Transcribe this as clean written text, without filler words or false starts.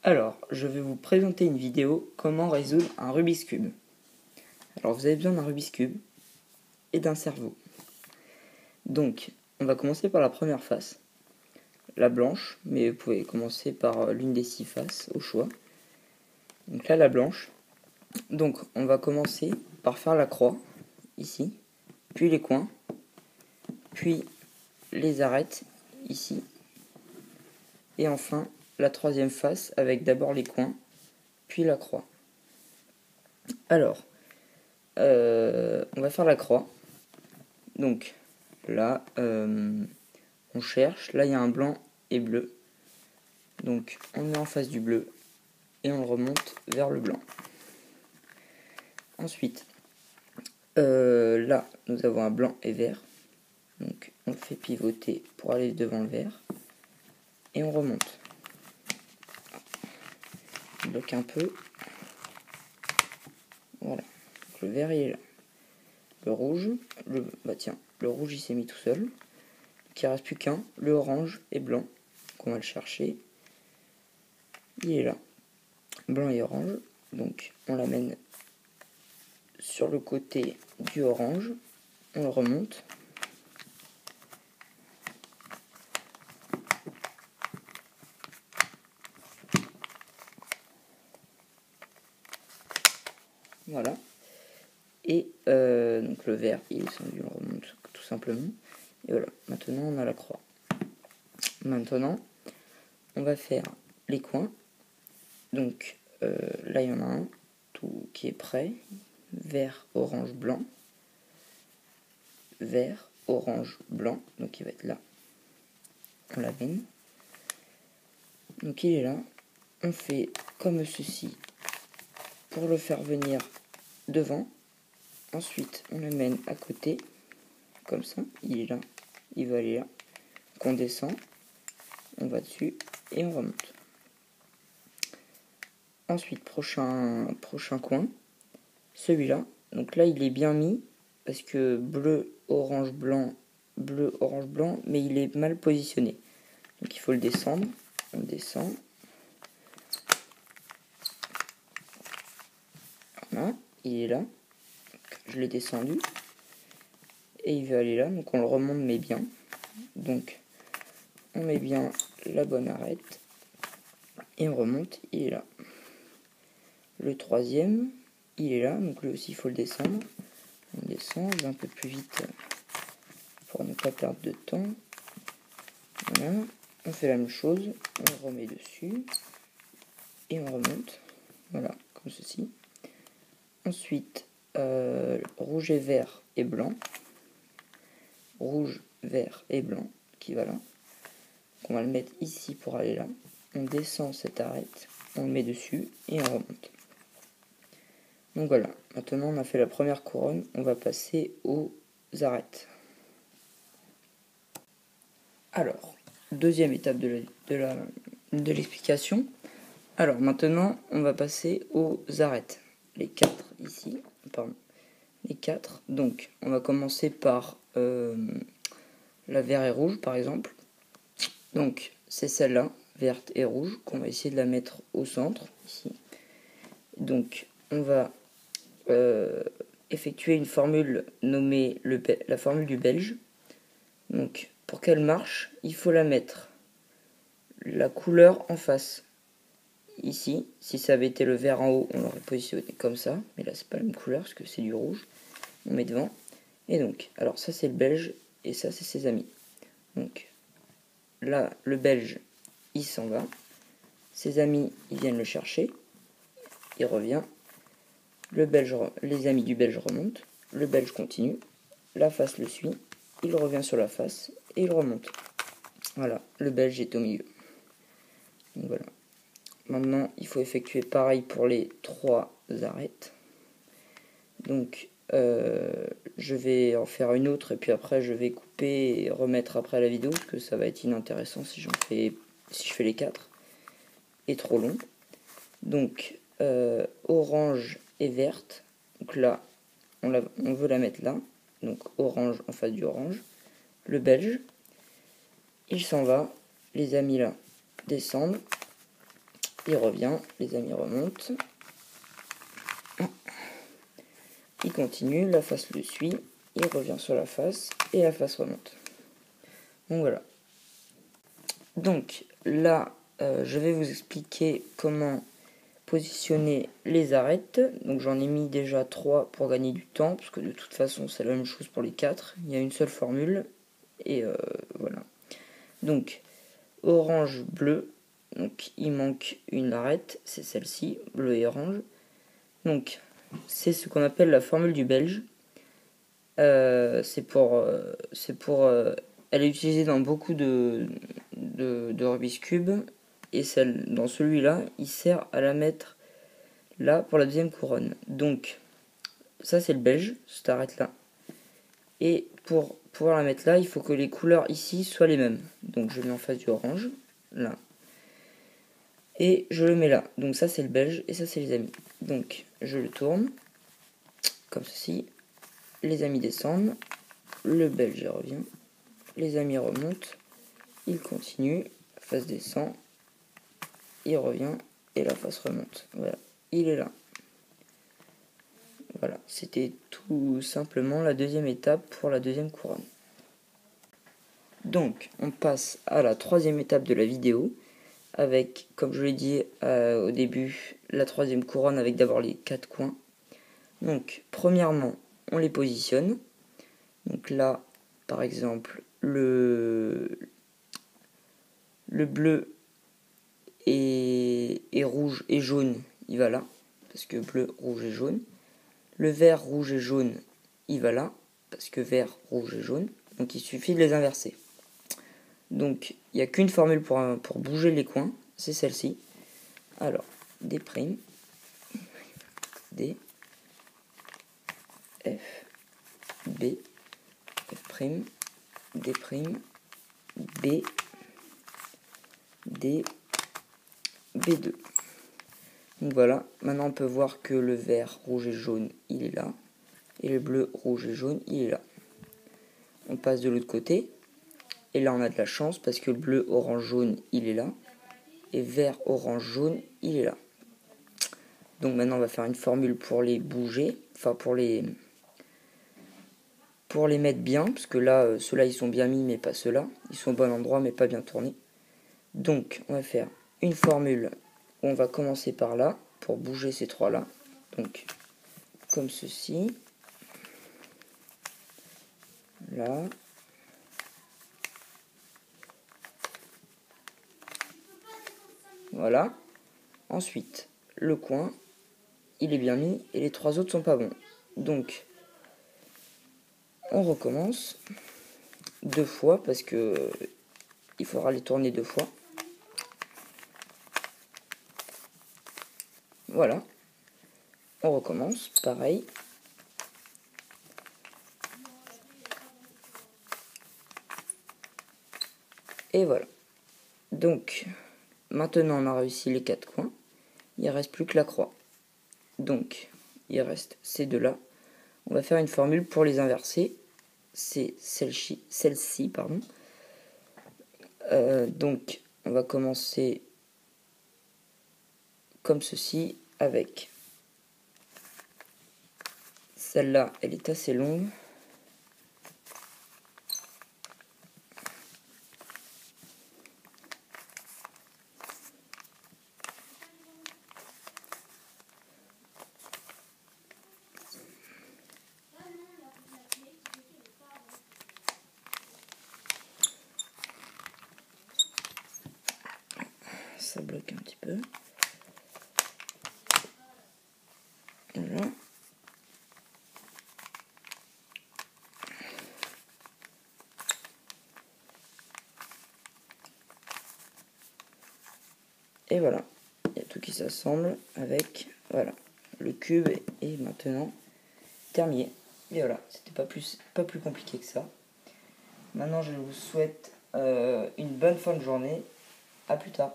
Alors, je vais vous présenter une vidéo comment résoudre un Rubik's Cube. Alors, vous avez besoin d'un Rubik's Cube et d'un cerveau. Donc, on va commencer par la première face, la blanche, mais vous pouvez commencer par l'une des 6 faces au choix. Donc là, la blanche. Donc, on va commencer par faire la croix, ici, puis les coins, puis les arêtes, ici, et enfin la troisième face avec d'abord les coins, puis la croix. Alors, on va faire la croix. Donc là, on cherche. Là, il y a un blanc et bleu. Donc on met en face du bleu et on le remonte vers le blanc. Ensuite, là, nous avons un blanc et vert. Donc on le fait pivoter pour aller devant le vert. Et on remonte. On bloque un peu. Voilà. Donc, le vert, il est là. Le rouge, le rouge il s'est mis tout seul. Donc il ne reste plus qu'un, le orange et blanc. Donc on va le chercher. Il est là. Blanc et orange. Donc on l'amène sur le côté du orange. On le remonte. Voilà. Et donc le vert il est descendu, on le remonte tout simplement. Et voilà, maintenant on a la croix. Maintenant, on va faire les coins. Donc là il y en a un tout qui est prêt. Vert, orange, blanc. Vert, orange, blanc. Donc il va être là. On l'amène. Donc il est là. On fait comme ceci pour le faire venir devant. Ensuite, on le mène à côté, comme ça. Il est là, il va aller là. Donc on descend, on va dessus et on remonte. Ensuite, prochain coin, celui-là. Donc là, il est bien mis parce que bleu, orange, blanc, mais il est mal positionné. Donc il faut le descendre. On descend. Voilà, il est là. Je l'ai descendu. Et il veut aller là, donc on le remonte mais bien. Donc on met bien la bonne arête. Et on remonte, il est là. Le troisième, il est là, donc lui aussi il faut le descendre. On descend, un peu plus vite pour ne pas perdre de temps. Voilà, on fait la même chose, on le remet dessus. Et on remonte, voilà, comme ceci. Ensuite, rouge et vert et blanc. Rouge, vert et blanc, qui va là. Donc on va le mettre ici pour aller là. On descend cette arête, on le met dessus et on remonte. Donc voilà, maintenant on a fait la première couronne, on va passer aux arêtes. Alors, deuxième étape de l'explication. Alors maintenant, on va passer aux arêtes. Les 4 ici, pardon. Les 4, donc on va commencer par la vert et rouge par exemple. Donc c'est celle-là, verte et rouge, qu'on va essayer de la mettre au centre, ici. Donc on va effectuer une formule nommée la formule du belge. Donc pour qu'elle marche, il faut la mettre la couleur en face. Ici, si ça avait été le vert en haut, on l'aurait positionné comme ça, mais là c'est pas la même couleur parce que c'est du rouge. On met devant. Et donc, alors ça c'est le belge et ça c'est ses amis. Donc là, le belge, il s'en va. Ses amis, ils viennent le chercher. Il revient. Les amis du belge remontent. Le belge continue. La face le suit. Il revient sur la face et il remonte. Voilà, le belge est au milieu. Donc voilà. Maintenant, il faut effectuer pareil pour les 3 arêtes. Donc, je vais en faire une autre et puis après je vais couper et remettre après la vidéo parce que ça va être inintéressant si je fais les 4 et trop long. Donc, orange et verte. Donc là, on veut la mettre là. Donc orange en face du orange. Le belge, il s'en va. Les amis là descendent. il revient, les amis remontent. Il continue, la face le suit, il revient sur la face et la face remonte. Donc voilà. Donc là, je vais vous expliquer comment positionner les arêtes. Donc j'en ai mis déjà 3 pour gagner du temps, parce que de toute façon c'est la même chose pour les 4. Il y a une seule formule, et voilà. Donc, orange, bleu, donc il manque une arête, c'est celle-ci, bleu et orange. Donc, c'est ce qu'on appelle la formule du belge. Elle est utilisée dans beaucoup de Rubik's Cube, et dans celui-là, il sert à la mettre là pour la deuxième couronne. Donc, ça c'est le belge, cette arête-là. Et pour pouvoir la mettre là, il faut que les couleurs ici soient les mêmes. Donc je mets en face du orange, là. Et je le mets là. Donc ça c'est le belge et ça c'est les amis. Donc je le tourne, comme ceci. Les amis descendent, le belge revient, les amis remontent, il continue, la face descend, il revient et la face remonte. Voilà, il est là. Voilà, c'était tout simplement la deuxième étape pour la deuxième couronne. Donc, on passe à la troisième étape de la vidéo, avec, comme je l'ai dit au début, la troisième couronne avec d'abord les 4 coins. Donc, premièrement, on les positionne. Donc là, par exemple, le bleu et rouge et jaune, il va là, parce que bleu, rouge et jaune. Le vert, rouge et jaune, il va là, parce que vert, rouge et jaune. Donc il suffit de les inverser. Donc il n'y a qu'une formule pour bouger les coins, c'est celle-ci. Alors, D', D, F, B, F', D', B, D, B2. Donc voilà, maintenant on peut voir que le vert, rouge et jaune, il est là. Et le bleu, rouge et jaune, il est là. On passe de l'autre côté. Et là on a de la chance parce que le bleu, orange, jaune, il est là. Et vert, orange, jaune, il est là. Donc maintenant on va faire une formule pour les bouger. Enfin pour les mettre bien. Parce que là, ceux-là ils sont bien mis mais pas ceux-là. Ils sont au bon endroit mais pas bien tournés. Donc on va faire une formule. On va commencer par là, pour bouger ces trois-là. Donc, comme ceci. Là. Voilà. Ensuite, le coin, il est bien mis, et les 3 autres sont pas bons. Donc, on recommence 2 fois, parce que il faudra les tourner 2 fois. Voilà. On recommence, pareil. Et voilà. Donc, maintenant on a réussi les 4 coins. Il ne reste plus que la croix. Donc, il reste ces deux-là. On va faire une formule pour les inverser. C'est celle-ci, pardon. Donc, on va commencer comme ceci avec celle-là, elle est assez longue. Ça bloque un petit peu. Voilà. Et voilà, il y a tout qui s'assemble avec, voilà, le cube est maintenant terminé. Et voilà, c'était pas plus compliqué que ça. Maintenant, je vous souhaite une bonne fin de journée. À plus tard.